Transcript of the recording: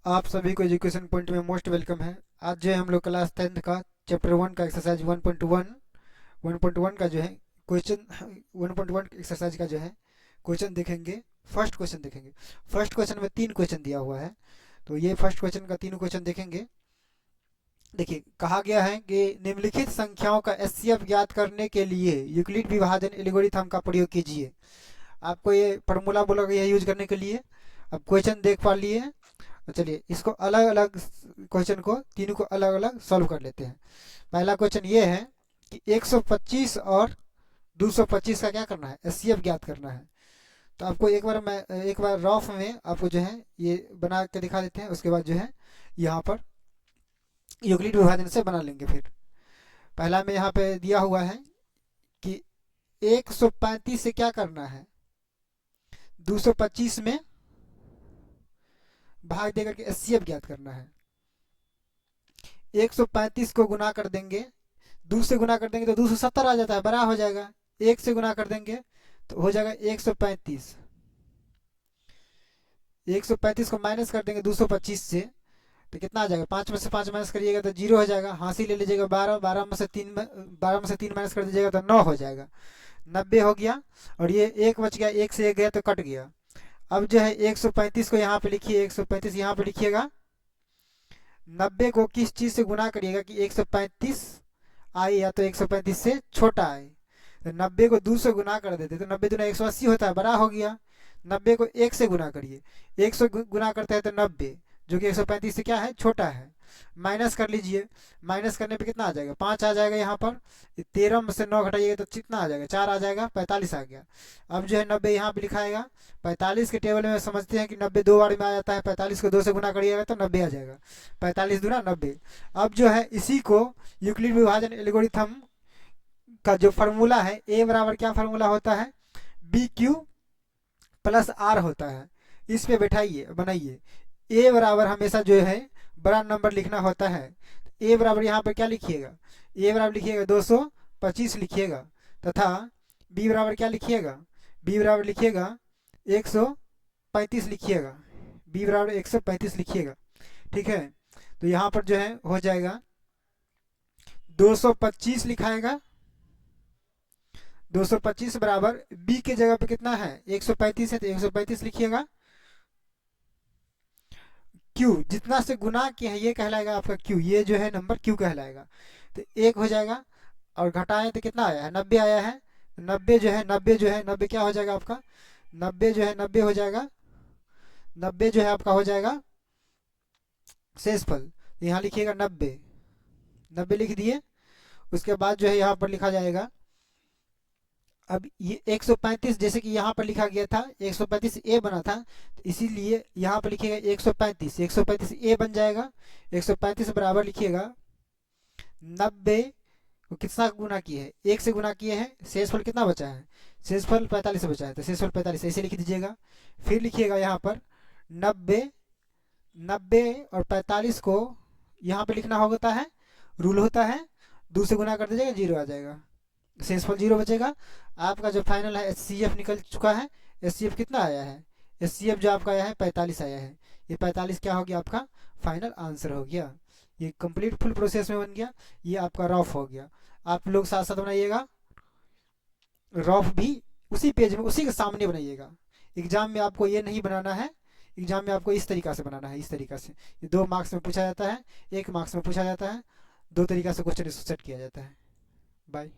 आप सभी को एजुकेशन पॉइंट में मोस्ट वेलकम है। आज जो है हम लोग क्लास 10th का चैप्टर 1 का एक्सरसाइज 1.1 का जो है क्वेश्चन 1.1 एक्सरसाइज का जो है क्वेश्चन देखेंगे। फर्स्ट क्वेश्चन देखेंगे। फर्स्ट क्वेश्चन में 3 क्वेश्चन दिया हुआ है, तो ये फर्स्ट क्वेश्चन का 3 क्वेश्चन देखेंगे। देखिए, कहा गया है कि निम्नलिखित संख्याओं का एचसीएफ ज्ञात करने के लिए यूक्लिड विभाजन एल्गोरिथम का प्रयोग कीजिए। आपको ये फॉर्मूला बोला गया है यूज करने के लिए। अब क्वेश्चन देख पा लिए हैं, तो चलिए इसको अलग अलग क्वेश्चन को तीनों को अलग अलग सॉल्व कर लेते हैं। पहला क्वेश्चन ये है कि 125 और 225 का क्या करना है, एचसीएफ ज्ञात करना है। तो आपको एक बार रफ में आपको जो है ये बना के दिखा देते हैं, उसके बाद जो है यहाँ पर यूक्लिड विभाजन से बना लेंगे। फिर पहला में यहाँ पे दिया हुआ है कि 135 से क्या करना है, 225 में भाग देकर के एचसीएफ ज्ञात करना है। 135 को गुना कर देंगे, 2 से गुना कर देंगे तो 270 आ जाता है, बड़ा हो जाएगा। 1 से गुना कर देंगे तो हो जाएगा 135। 135 को माइनस कर देंगे 225 से तो कितना आ जाएगा, 5 में से 5 माइनस करिएगा तो 0 हो जाएगा। हासिल ले लीजिएगा 12, 12 में से 3 माइनस कर दीजिएगा तो 9 हो जाएगा। 90 हो गया और ये 1 बच गया, 1 से 1 गया तो कट गया। अब जो है 135 को यहाँ पे लिखिए, 135 यहाँ पे लिखिएगा। 90 को किस चीज़ से गुना करिएगा कि 135 आए या तो 135 से छोटा आए। तो 90 को 2 से गुना कर देते तो 90 दूना 180 होता है, बड़ा हो गया। 90 को 1 से गुना करिए, 1 से गुना करते हैं तो 90 जो कि 135 से क्या है, छोटा है। माइनस कर लीजिए, माइनस करने पे कितना आ जाएगा, 5 आ जाएगा। यहाँ पर 13 में से 9 घटाइएगा तो कितना आ जाएगा, 4 आ जाएगा, 45 आ गया। अब जो है 90 यहाँ पे लिखाएगा। 45 के टेबल में समझते हैं कि 90 2 बार में आ जाता है। 45 को 2 से गुना करिएगा तो 90 आ जाएगा, 45 दूना 90। अब जो है इसी को यूक्लिड विभाजन एल्गोरिथम का जो फार्मूला है, ए बराबर क्या फार्मूला होता है, बी क्यू प्लस आर होता है। इस पे बैठाइए, बनाइए। ए बराबर हमेशा जो है बड़ा नंबर लिखना होता है। ए बराबर यहाँ पर क्या लिखिएगा, ए बराबर लिखिएगा 225 लिखिएगा, तथा बी बराबर क्या लिखिएगा, बी बराबर लिखिएगा 135 लिखिएगा, बी बराबर 135 लिखिएगा। ठीक है, तो यहाँ पर जो है हो जाएगा 225 लिखाएगा। 225 बराबर बी के जगह पे कितना है, 135 है तो 135 लिखिएगा। क्यू जितना से गुना किया है ये कहलाएगा आपका क्यू, ये जो है नंबर क्यू कहलाएगा। तो 1 हो जाएगा और घटाएं तो कितना आया है, 90 आया है। 90 क्या हो जाएगा आपका, 90 जो है 90 हो जाएगा। 90 जो है आपका हो जाएगा शेषफल। यहाँ लिखिएगा 90, 90 लिख दिए। उसके बाद जो है यहाँ पर लिखा जाएगा, अब ये 135 जैसे कि यहाँ पर लिखा गया था 135 ए बना था, तो इसीलिए यहाँ पर लिखिएगा 135 ए बन जाएगा। 135 बराबर लिखिएगा 90 को कितना गुना किए हैं, 1 से गुना किए हैं। शेषफल कितना बचा है, शेषफल 45 बचा है, तो शेषफल 45 ऐसे लिख दीजिएगा। फिर लिखिएगा यहाँ पर 90, 90 और 45 को यहाँ पे लिखना होता है, रूल होता है 2 से गुना कर दीजिएगा, 0 आ जाएगा, शेषफल 0 बचेगा। आपका जो फाइनल है एचसीएफ निकल चुका है। एचसीएफ कितना आया है, एचसीएफ जो आपका आया है 45 आया है। ये 45 क्या हो गया, आपका फाइनल आंसर हो गया। ये कंप्लीट फुल प्रोसेस में बन गया। ये आपका रफ हो गया। आप लोग साथ साथ बनाइएगा, रफ भी उसी पेज में उसी के सामने बनाइएगा। एग्जाम में आपको ये नहीं बनाना है, एग्जाम में आपको इस तरीका से बनाना है, इस तरीका से। ये 2 मार्क्स में पूछा जाता है, 1 मार्क्स में पूछा जाता है, 2 तरीका से क्वेश्चन सेट किया जाता है। बाय।